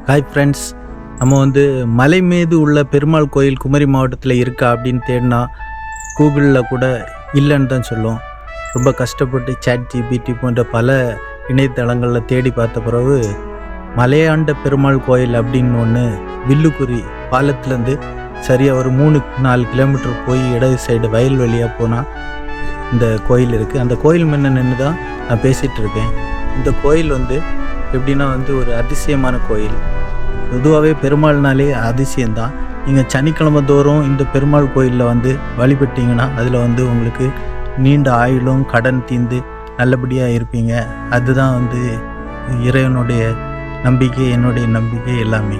Hi friends, நம்ம மலை மீது உள்ள பெருமாள் கோயில் குமரி மாவட்டத்தில் இருக்கா அப்படின்னு தேடினா கூகுளில் கூட இல்லைன்னு தான் சொல்லும். ரொம்ப கஷ்டப்பட்டு ChatGPT போன்ற பல இணையதளங்களில் தேடி பார்த்த பிறகு மலையாண்ட பெருமாள் கோயில் அப்படின்னு ஒன்று வில்லுக்குறி பாலத்துலேருந்து சரியாக ஒரு 3-4 கிலோமீட்டர் போய் இடது சைடு வயல் வழியாக போனால் இந்த கோயில் இருக்குது. அந்த கோயில் முன்ன நின்று தான் நான் பேசிகிட்டு இருக்கேன். இந்த கோயில் எப்படின்னா ஒரு அதிசயமான கோயில். பொதுவாகவே பெருமாள்னாலே அதிசயம்தான். நீங்கள் சனிக்கிழமை தோறும் இந்த பெருமாள் கோயிலில் வழிபட்டிங்கன்னா அதில் உங்களுக்கு நீண்ட ஆயுளும் கடன் தீர்ந்து நல்லபடியாக இருப்பீங்க. அதுதான் இறைவனுடைய நம்பிக்கை, என்னுடைய நம்பிக்கை எல்லாமே.